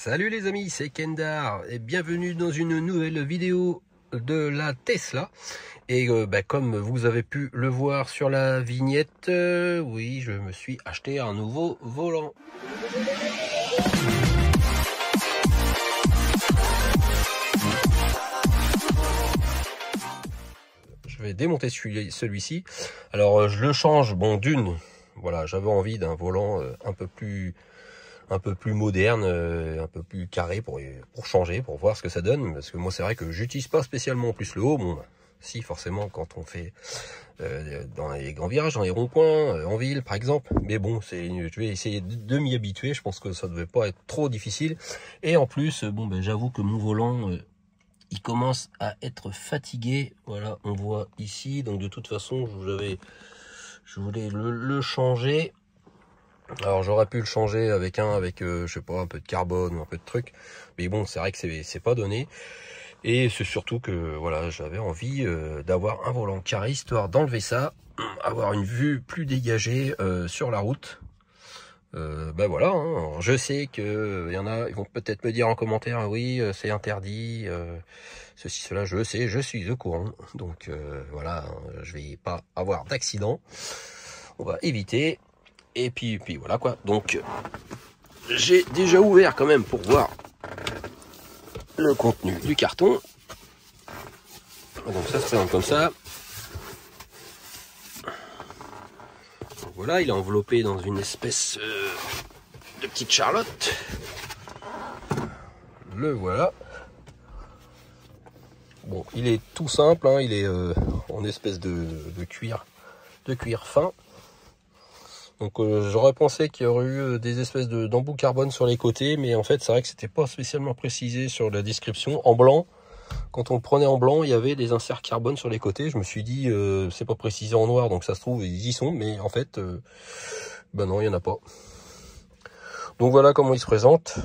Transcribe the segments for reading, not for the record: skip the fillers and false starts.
Salut les amis, c'est Kendar et bienvenue dans une nouvelle vidéo de la Tesla. Et comme vous avez pu le voir sur la vignette, oui, je me suis acheté un nouveau volant. Je vais démonter celui-ci. Alors je le change, bon d'une, voilà, j'avais envie d'un volant un peu plus moderne, un peu plus carré pour changer, pour voir ce que ça donne. Parce que moi c'est vrai que j'utilise pas spécialement en plus le haut. Bon, si forcément quand on fait dans les grands virages, dans les ronds-points, en ville par exemple. Mais bon, je vais essayer de m'y habituer. Je pense que ça devait pas être trop difficile. Et en plus, j'avoue que mon volant, il commence à être fatigué. Voilà, on voit ici. Donc de toute façon, je voulais le changer. Alors j'aurais pu le changer avec je sais pas, un peu de carbone ou un peu de truc, mais bon, c'est vrai que c'est pas donné. Et c'est surtout que voilà, j'avais envie d'avoir un volant carré, histoire d'enlever ça, avoir une vue plus dégagée sur la route. Voilà, hein. Alors, je sais que y en a, ils vont peut-être me dire en commentaire, oui, c'est interdit, ceci, cela, je sais, je suis au courant. Donc voilà, je vais pas avoir d'accident. On va éviter. Et puis voilà quoi. Donc j'ai déjà ouvert quand même pour voir le contenu du carton. Donc ça se présente comme ça. Donc voilà, il est enveloppé dans une espèce de petite charlotte. Le voilà. Bon, il est tout simple, hein, il est en espèce de cuir fin. Donc j'aurais pensé qu'il y aurait eu des espèces d'embouts carbone sur les côtés, mais en fait c'est vrai que c'était pas spécialement précisé sur la description. En blanc, quand on le prenait en blanc, il y avait des inserts carbone sur les côtés. Je me suis dit c'est pas précisé en noir, donc ça se trouve ils y sont, mais en fait non, il y en a pas. Donc voilà comment il se présente.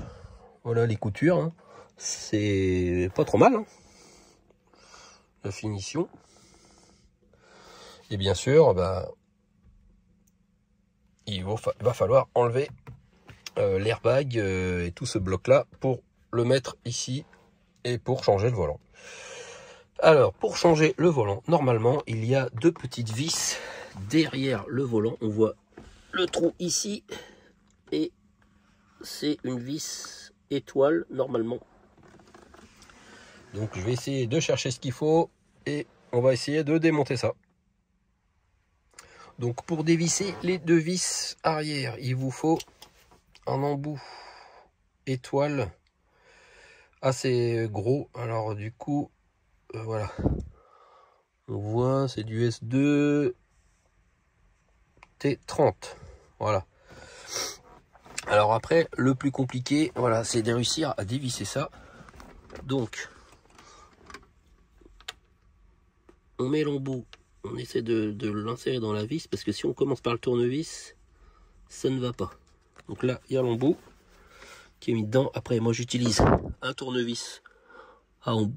Voilà les coutures, hein. C'est pas trop mal, hein. La finition. Et bien sûr, il va falloir enlever l'airbag et tout ce bloc là pour le mettre ici et pour changer le volant. Alors pour changer le volant, normalement il y a deux petites vis derrière le volant. On voit le trou ici et c'est une vis étoile normalement. Donc je vais essayer de chercher ce qu'il faut et on va essayer de démonter ça. Donc pour dévisser les deux vis arrière, il vous faut un embout étoile assez gros. Alors du coup, voilà. On voit, c'est du S2 T30. Voilà. Alors après, le plus compliqué, voilà, c'est de réussir à dévisser ça. Donc, on met l'embout. On essaie de l'insérer dans la vis, parce que si on commence par le tournevis, ça ne va pas. Donc là, il y a l'embout qui est mis dedans. Après, moi, j'utilise un tournevis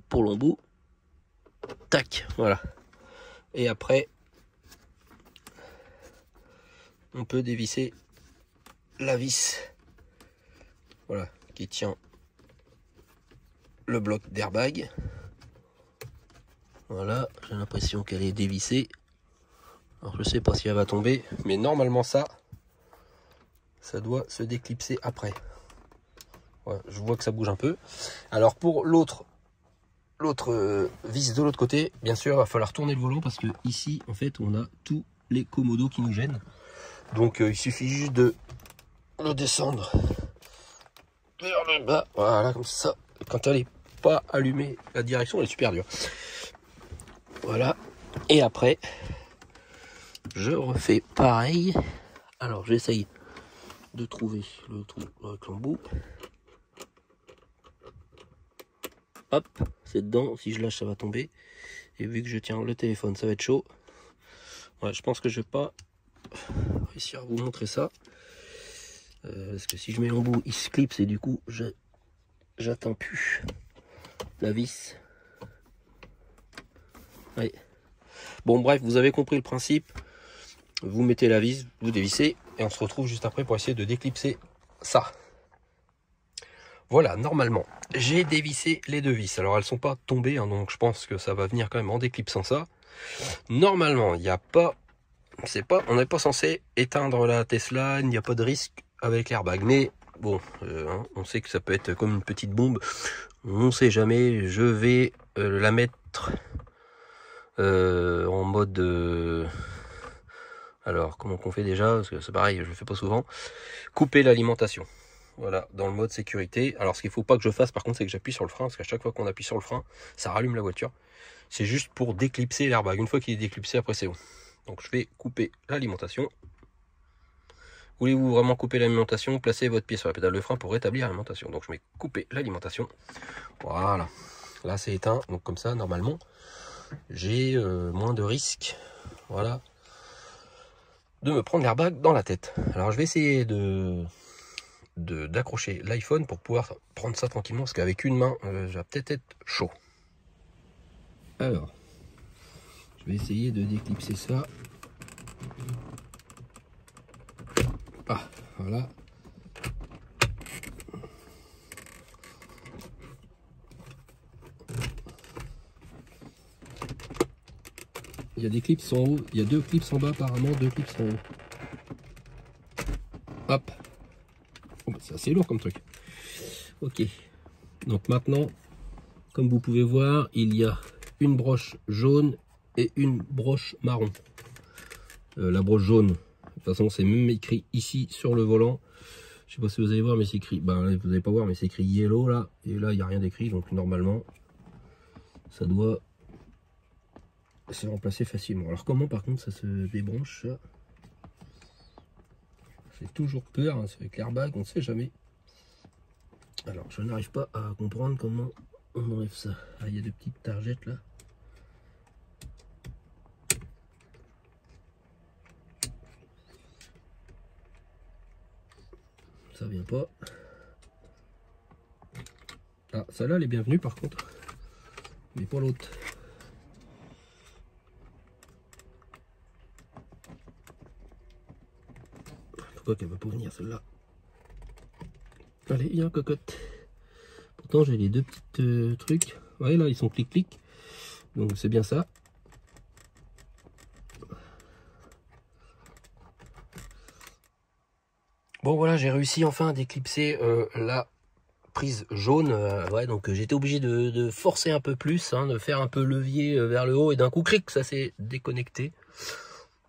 pour l'embout. Tac, voilà. Et après, on peut dévisser la vis, voilà, qui tient le bloc d'airbag. Voilà, j'ai l'impression qu'elle est dévissée. Alors je sais pas si elle va tomber, mais normalement ça doit se déclipser après. Ouais, je vois que ça bouge un peu. Alors pour l'autre vis de l'autre côté, bien sûr, il va falloir tourner le volant parce que ici, en fait, on a tous les commodos qui nous gênent. Donc il suffit juste de le descendre vers le bas, voilà, comme ça. Quand elle n'est pas allumée, la direction elle est super dure. Voilà, et après je refais pareil. Alors j'essaye de trouver le trou avec l'embout. Hop, c'est dedans. Si je lâche ça va tomber. Et vu que je tiens le téléphone, ça va être chaud. Ouais, je pense que je vais pas réussir à vous montrer ça, parce que si je mets l'embout il se clipse et du coup j'atteins plus la vis. Ouais. Bon bref, vous avez compris le principe. Vous mettez la vis, vous dévissez et on se retrouve juste après pour essayer de déclipser ça. Voilà, normalement, j'ai dévissé les deux vis. Alors elles sont pas tombées, hein, donc je pense que ça va venir quand même en déclipsant ça. Normalement, il n'y a pas, on n'est pas censé éteindre la Tesla, il n'y a pas de risque avec l'airbag. Mais bon, hein, on sait que ça peut être comme une petite bombe. On ne sait jamais. Je vais la mettre en mode... alors, comment qu'on fait déjà? Parce que c'est pareil, je le fais pas souvent. Couper l'alimentation. Voilà, dans le mode sécurité. Alors, ce qu'il faut pas que je fasse, par contre, c'est que j'appuie sur le frein. Parce qu'à chaque fois qu'on appuie sur le frein, ça rallume la voiture. C'est juste pour déclipser l'airbag. Une fois qu'il est déclipsé, après c'est bon. Donc, je vais couper l'alimentation. Voulez-vous vraiment couper l'alimentation? Placez votre pied sur la pédale de frein pour rétablir l'alimentation. Donc, je vais couper l'alimentation. Voilà. Là, c'est éteint. Donc, comme ça, normalement, j'ai moins de risques. Voilà. De me prendre l'airbag dans la tête. Alors je vais essayer d'accrocher l'iPhone pour pouvoir prendre ça tranquillement, parce qu'avec une main, ça va peut-être être chaud. Alors, je vais essayer de déclipser ça. Ah, voilà. Il y a des clips en haut, il y a 2 clips en bas apparemment, 2 clips en haut. Hop. Oh, bah, c'est assez lourd comme truc. Ok. Donc maintenant, comme vous pouvez voir, il y a une broche jaune et une broche marron. La broche jaune, de toute façon c'est même écrit ici sur le volant. Je sais pas si vous allez voir, mais c'est écrit, ben vous n'allez pas voir, mais c'est écrit yellow là, et là il n'y a rien d'écrit, donc normalement ça doit se remplacer facilement. Alors comment par contre ça se débranche ça? J'ai toujours peur, hein, c'est avec l'airbag, on ne sait jamais. Alors je n'arrive pas à comprendre comment on enlève ça. Ah, il y a des petites targettes là. Ça vient pas. Ah, celle-là elle est bienvenue par contre, mais pas l'autre. Pourquoi qu'elle va pas venir celle-là? Allez, il y a un cocotte. Pourtant j'ai les 2 petites trucs. Ouais, là ils sont clic-clic. Donc c'est bien ça. Bon voilà, j'ai réussi enfin à déclipser la prise jaune. Ouais, donc j'étais obligé de forcer un peu plus, hein, de faire un peu levier vers le haut, et d'un coup clic, ça s'est déconnecté.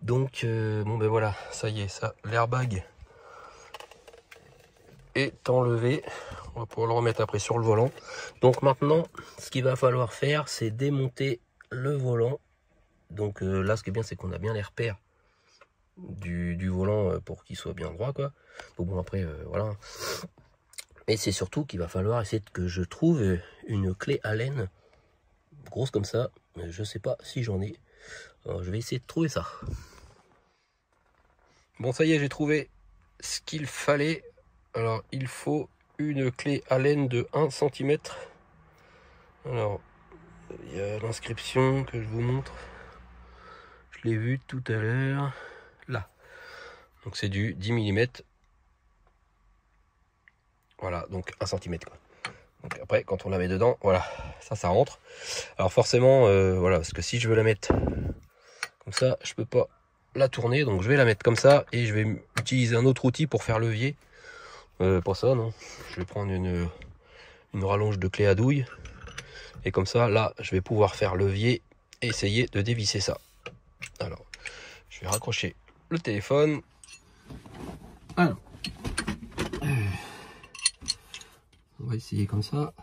Donc bon ben voilà, ça y est, ça, l'airbag est enlevé. On va pouvoir le remettre après sur le volant. Donc maintenant, ce qu'il va falloir faire, c'est démonter le volant. Donc là, ce qui est bien, c'est qu'on a bien les repères du volant pour qu'il soit bien droit, quoi. Donc bon, après, voilà. Et c'est surtout qu'il va falloir essayer que je trouve une clé Allen grosse comme ça. Je sais pas si j'en ai. Alors, je vais essayer de trouver ça. Bon, ça y est, j'ai trouvé ce qu'il fallait. Alors, il faut une clé Allen de 1 cm. Alors, il y a l'inscription que je vous montre. Je l'ai vu tout à l'heure. Là. Donc, c'est du 10 mm. Voilà, donc 1 cm quoi. Donc après, quand on la met dedans, voilà, ça rentre. Alors forcément, voilà, parce que si je veux la mettre comme ça, je peux pas la tourner. Donc je vais la mettre comme ça et je vais utiliser un autre outil pour faire levier. Pas ça, non. Je vais prendre une rallonge de clé à douille. Et comme ça, là, je vais pouvoir faire levier et essayer de dévisser ça. Alors, je vais raccrocher le téléphone. Alors, on va essayer comme ça.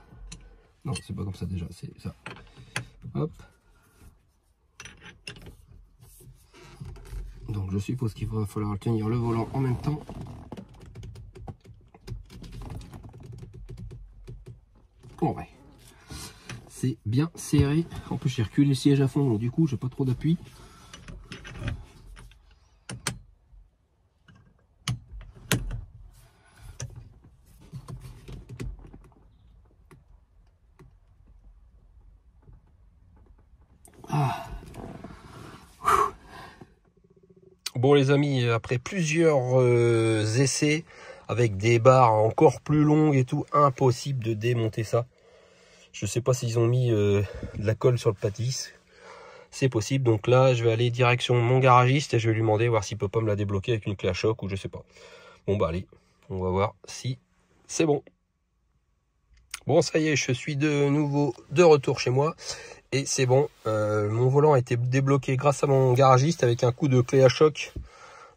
Non, c'est pas comme ça déjà, c'est ça. Hop. Donc je suppose qu'il va falloir tenir le volant en même temps. Bon ouais. C'est bien serré. En plus j'ai reculé le siège à fond, donc du coup j'ai pas trop d'appui. Ah. Bon les amis, après plusieurs essais, avec des barres encore plus longues et tout, impossible de démonter ça. Je sais pas s'ils ont mis de la colle sur le pâtisse. C'est possible. Donc là, je vais aller direction mon garagiste et je vais lui demander voir s'il peut pas me la débloquer avec une clé à choc ou je sais pas. Bon bah allez, on va voir si c'est bon. Bon, ça y est, je suis de nouveau de retour chez moi. Et c'est bon, mon volant a été débloqué grâce à mon garagiste avec un coup de clé à choc.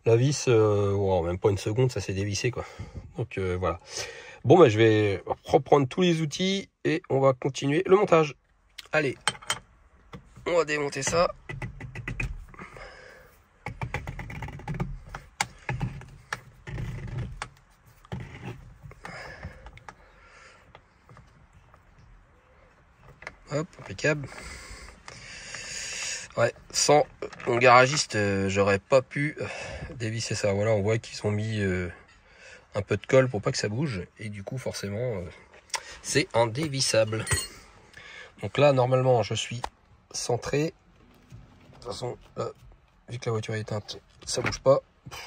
La vis, oh, même pas une seconde, ça s'est dévissé quoi. Donc voilà. Bon bah je vais reprendre tous les outils et on va continuer le montage. Allez, on va démonter ça. Hop, impeccable. Ouais, sans mon garagiste, j'aurais pas pu dévisser ça. Voilà, on voit qu'ils ont mis un peu de colle pour pas que ça bouge. Et du coup, forcément, c'est indévissable. Donc là, normalement, je suis centré. De toute façon, là, vu que la voiture est éteinte, ça bouge pas.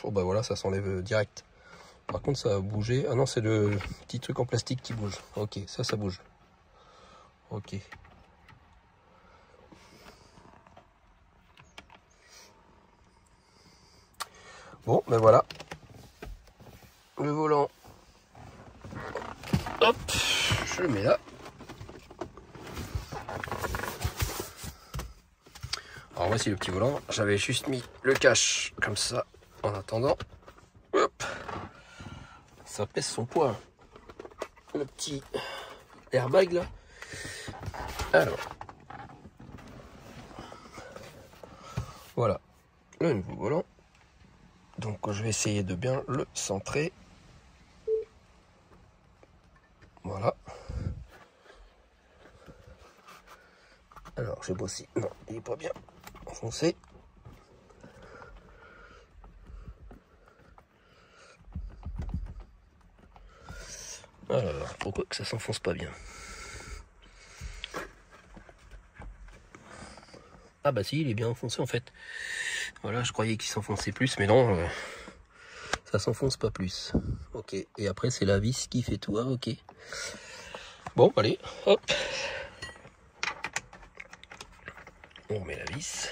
Oh bah voilà, ça s'enlève direct. Par contre, ça a bougé. Ah non, c'est le petit truc en plastique qui bouge. Ok, ça bouge. Ok. Bon, ben voilà. Le volant. Hop, je le mets là. Alors voici le petit volant. J'avais juste mis le cache comme ça en attendant. Hop. Ça pèse son poids. Le petit airbag là. Alors. Voilà. Le nouveau volant. Donc je vais essayer de bien le centrer. Voilà. Alors je bosse. Non, il est pas bien enfoncé. Alors, pourquoi que ça s'enfonce pas bien? Ah bah si, il est bien enfoncé en fait. Voilà, je croyais qu'il s'enfonçait plus, mais non, ça s'enfonce pas plus. Ok, et après c'est la vis qui fait tout, hein, ok. Bon, allez, hop. On remet la vis.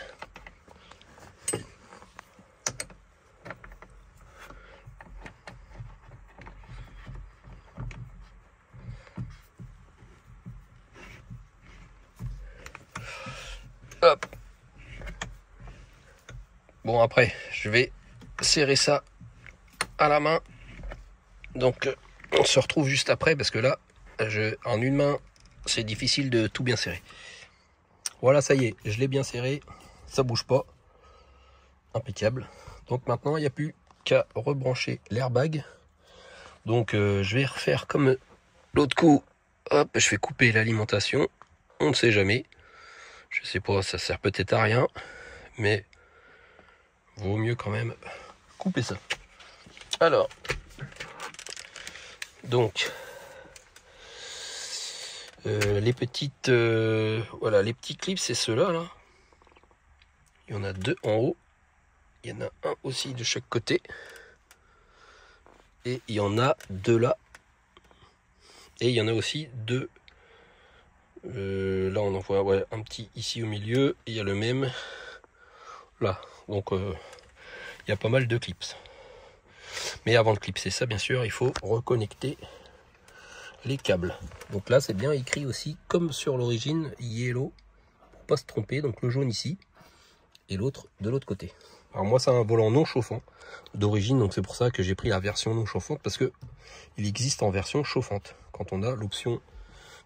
Hop. Bon, après, je vais serrer ça à la main. Donc, on se retrouve juste après parce que là, en une main, c'est difficile de tout bien serrer. Voilà, ça y est, je l'ai bien serré. Ça bouge pas. Impeccable. Donc maintenant, il n'y a plus qu'à rebrancher l'airbag. Donc, je vais refaire comme l'autre coup. Hop, je vais couper l'alimentation. On ne sait jamais. Je sais pas, ça sert peut-être à rien. Mais vaut mieux quand même couper ça. Alors, donc, les petites, voilà, les petits clips, c'est ceux-là, là. Il y en a deux en haut. Il y en a un aussi de chaque côté. Et il y en a deux là. Et il y en a aussi deux. Là, on en voit ouais, un petit ici au milieu. Et il y a le même là. Donc, il y a pas mal de clips. Mais avant de clipser ça, bien sûr, il faut reconnecter les câbles. Donc là, c'est bien écrit aussi, comme sur l'origine, yellow, pour pas se tromper. Donc le jaune ici et l'autre de l'autre côté. Alors moi, c'est un volant non chauffant d'origine, donc c'est pour ça que j'ai pris la version non chauffante, parce que il existe en version chauffante quand on a l'option,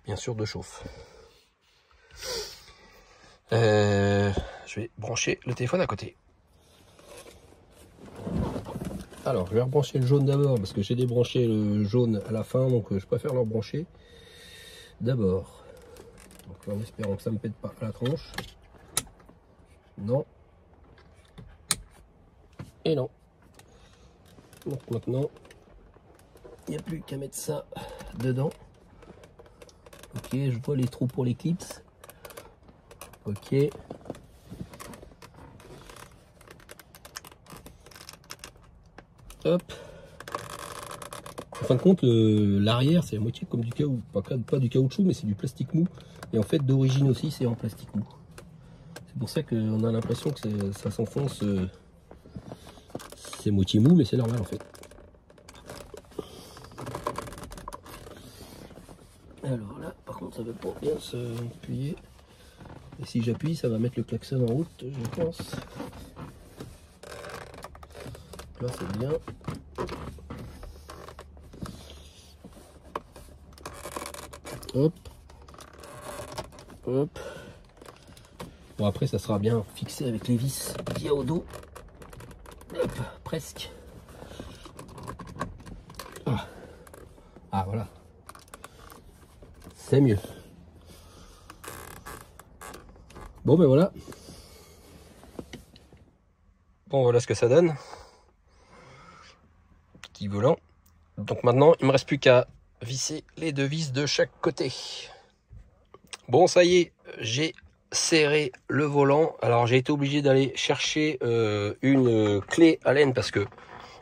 bien sûr, de chauffe. Je vais brancher le téléphone à côté. Alors, je vais rebrancher le jaune d'abord parce que j'ai débranché le jaune à la fin, donc je préfère le rebrancher d'abord. Donc en espérant que ça ne me pète pas à la tronche. Non. Et non. Donc maintenant, il n'y a plus qu'à mettre ça dedans. Ok, je vois les trous pour les clips. Ok. Hop. En fin de compte, l'arrière c'est à moitié comme du caoutchouc, pas du caoutchouc, mais c'est du plastique mou. Et en fait, d'origine aussi, c'est en plastique mou. C'est pour ça qu'on a l'impression que ça s'enfonce. C'est moitié mou, mais c'est normal en fait. Alors là, par contre, ça va pas bien s'appuyer. Et si j'appuie, ça va mettre le klaxon en route, je pense. Là, c'est bien. Hop. Hop. Bon, après, ça sera bien fixé avec les vis qu'il y a au dos. Hop, presque. Ah. Ah, voilà. C'est mieux. Bon, ben voilà. Bon, voilà ce que ça donne. Petit volant. Donc maintenant, il me reste plus qu'à visser les deux vis de chaque côté. Bon, ça y est, j'ai serré le volant. Alors, j'ai été obligé d'aller chercher une clé Allen parce que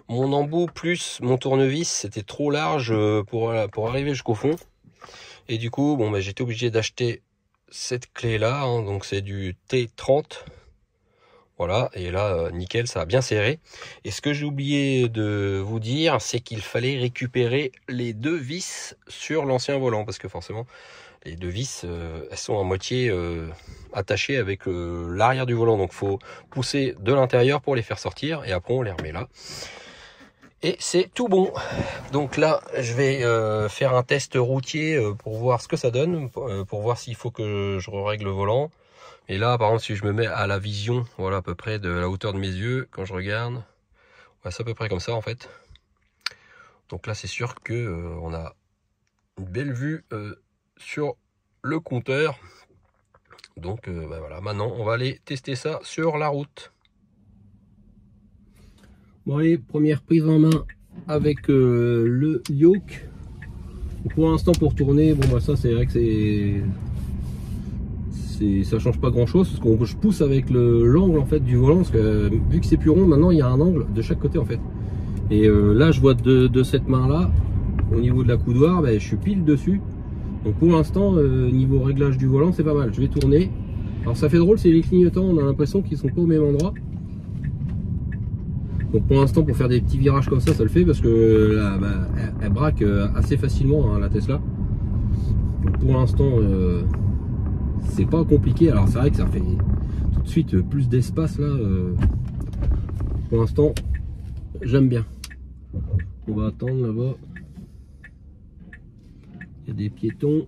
mon embout plus mon tournevis, c'était trop large pour arriver jusqu'au fond. Et du coup, bon, ben, j'étais obligé d'acheter cette clé là, hein, donc c'est du T30. Voilà, et là, nickel, ça a bien serré. Et ce que j'ai oublié de vous dire, c'est qu'il fallait récupérer les deux vis sur l'ancien volant, parce que forcément, les deux vis, elles sont à moitié attachées avec l'arrière du volant. Donc, il faut pousser de l'intérieur pour les faire sortir, et après, on les remet là. Et c'est tout bon. Donc là, je vais faire un test routier pour voir ce que ça donne, pour voir s'il faut que je règle le volant. Et là, par exemple, si je me mets à la vision, voilà, à peu près de la hauteur de mes yeux, quand je regarde, ouais, c'est à peu près comme ça en fait. Donc là, c'est sûr que on a une belle vue sur le compteur. Donc bah voilà, maintenant, on va aller tester ça sur la route. Bon allez, première prise en main avec le yoke. Pour l'instant, pour tourner, bon bah ça, c'est vrai que ça change pas grand chose parce que je pousse avec l'angle en fait du volant parce que vu que c'est plus rond maintenant il y a un angle de chaque côté en fait et là je vois de cette main là au niveau de la coudoir, ben, je suis pile dessus. Donc pour l'instant niveau réglage du volant c'est pas mal. Je vais tourner. Alors ça fait drôle, c'est les clignotants, on a l'impression qu'ils sont pas au même endroit. Donc pour l'instant pour faire des petits virages comme ça le fait parce que là, bah, elle braque assez facilement hein, la Tesla. Donc pour l'instant c'est pas compliqué. Alors c'est vrai que ça fait tout de suite plus d'espace là. Pour l'instant, j'aime bien. On va attendre là-bas. Il y a des piétons.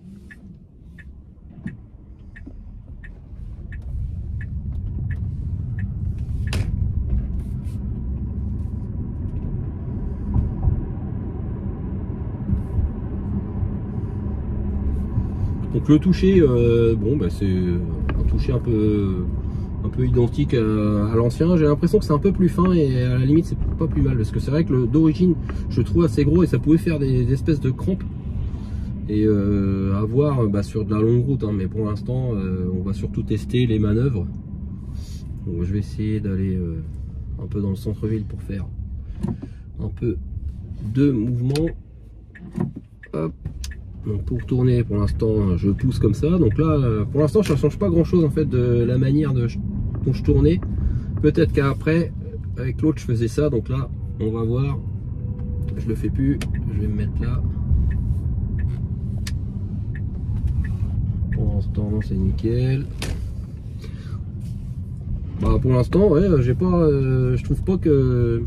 Donc le toucher, bon bah c'est un toucher un peu identique à l'ancien. J'ai l'impression que c'est un peu plus fin et à la limite c'est pas plus mal parce que c'est vrai que d'origine je le trouve assez gros et ça pouvait faire des espèces de crampes et à voir bah, sur de la longue route hein, mais pour l'instant on va surtout tester les manœuvres. Donc je vais essayer d'aller un peu dans le centre-ville pour faire un peu de mouvement. Hop. Donc pour tourner, pour l'instant, je pousse comme ça. Donc là, pour l'instant, ça ne change pas grand-chose en fait de la manière dont je tournais. Peut-être qu'après, avec l'autre, je faisais ça. Donc là, on va voir. Je le fais plus. Je vais me mettre là. Pour l'instant, c'est nickel. Bah, pour l'instant, ouais, j'ai pas, je trouve pas que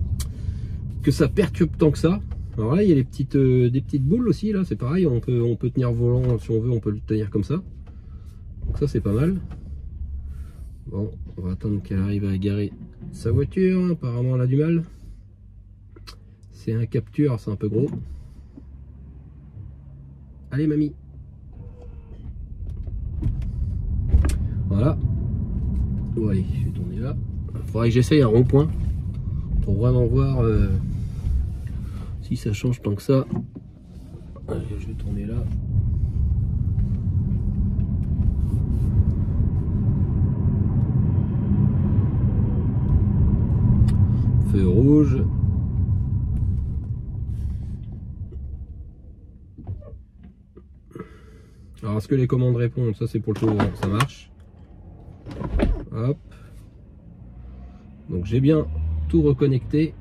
ça perturbe tant que ça. Alors là, il y a des petites boules aussi, là, c'est pareil, on peut tenir le volant, si on veut, on peut le tenir comme ça. Donc ça, c'est pas mal. Bon, on va attendre qu'elle arrive à garer sa voiture, apparemment elle a du mal. C'est un capture, c'est un peu gros. Allez, mamie. Voilà. Bon, allez, je vais tourner là. Il faudrait que j'essaye un rond-point pour vraiment voir... si ça change tant que ça. Allez, je vais tourner là. Feu rouge. Alors est-ce que les commandes répondent? Ça c'est pour le tour, ça marche. Hop. Donc j'ai bien tout reconnecté.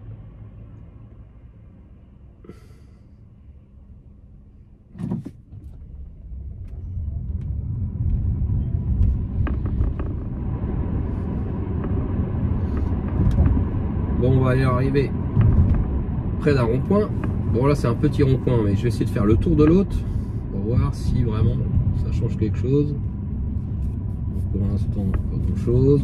Bon, on va y arriver près d'un rond-point. Bon, là c'est un petit rond-point, mais je vais essayer de faire le tour de l'autre pour voir si vraiment ça change quelque chose. Pour l'instant, pas grand chose.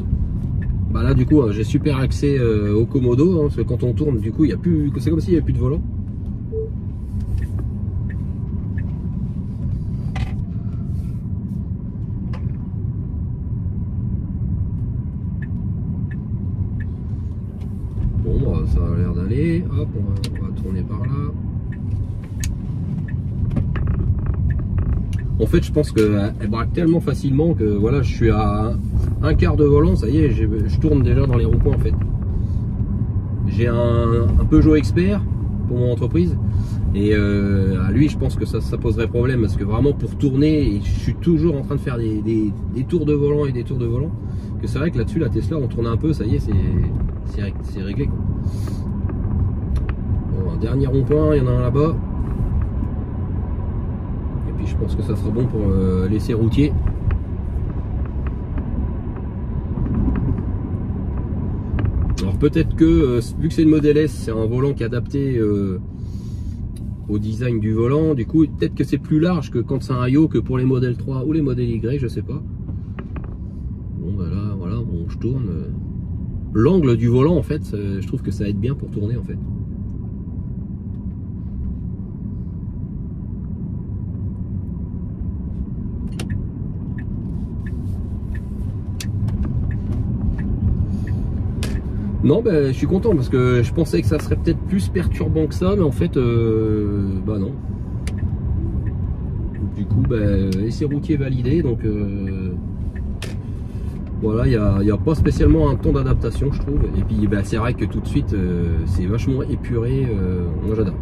Bah là du coup j'ai super accès au Komodo, hein, parce que quand on tourne du coup il y a plus, c'est comme s'il n'y avait plus de volant. Bon bah, ça a l'air d'aller. Hop, on va tourner par là. En fait je pense qu'elle braque tellement facilement que voilà, je suis à un quart de volant, ça y est, je tourne déjà dans les ronds-points en fait. J'ai un Peugeot Expert pour mon entreprise et à lui je pense que ça poserait problème parce que vraiment pour tourner, je suis toujours en train de faire des tours de volant et des tours de volant, que c'est vrai que là-dessus la Tesla on tourne un peu, ça y est, c'est réglé quoi. Bon, un dernier rond-point, il y en a un là-bas. Et puis je pense que ça sera bon pour l'essai routier. Alors peut-être que, vu que c'est une Model S, c'est un volant qui est adapté au design du volant, du coup peut-être que c'est plus large que quand c'est un Yo, que pour les Model 3 ou les Model Y, je sais pas. Bon bah là, voilà, bon, je tourne. L'angle du volant en fait, je trouve que ça aide bien pour tourner en fait. Non, ben, je suis content parce que je pensais que ça serait peut-être plus perturbant que ça, mais en fait, bah non. Du coup, ben, essai routier validé, donc voilà, il n'y a pas spécialement un temps d'adaptation, je trouve. Et puis, ben, c'est vrai que tout de suite, c'est vachement épuré. Moi, j'adore.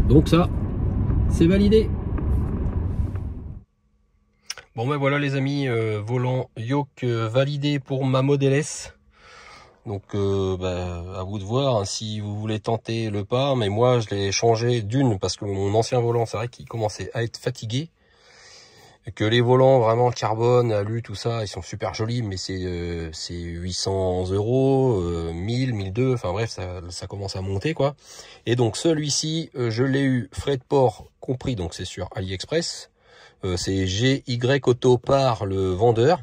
Donc ça, c'est validé. Bon, ben voilà les amis, volant yoke validé pour ma Model S. Donc à vous de voir hein, si vous voulez tenter le pas, mais moi je l'ai changé d'une parce que mon ancien volant c'est vrai qu'il commençait à être fatigué, et que les volants vraiment le carbone, alu, tout ça, ils sont super jolis, mais c'est 800 €, 1000, 1200, enfin bref ça commence à monter quoi. Et donc celui-ci je l'ai eu frais de port compris, donc c'est sur AliExpress, c'est GY Auto par le vendeur.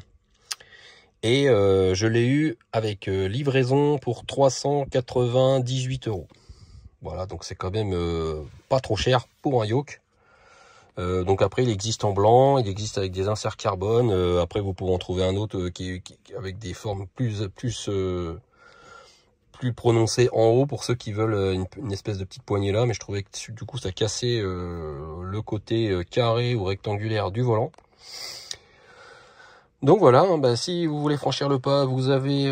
Et je l'ai eu avec livraison pour 398 €. Voilà, donc c'est quand même pas trop cher pour un yoke. Donc après, il existe en blanc, il existe avec des inserts carbone. Après, vous pouvez en trouver un autre qui avec des formes plus prononcées en haut pour ceux qui veulent une espèce de petite poignée là. Mais je trouvais que du coup, ça cassait le côté carré ou rectangulaire du volant. Donc voilà, bah, si vous voulez franchir le pas, vous avez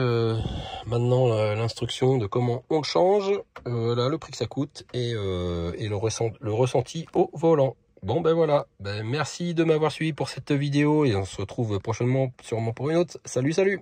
maintenant l'instruction de comment on le change, là, le prix que ça coûte et le ressenti au volant. Bon ben voilà, ben, merci de m'avoir suivi pour cette vidéo et on se retrouve prochainement sûrement pour une autre. Salut, salut!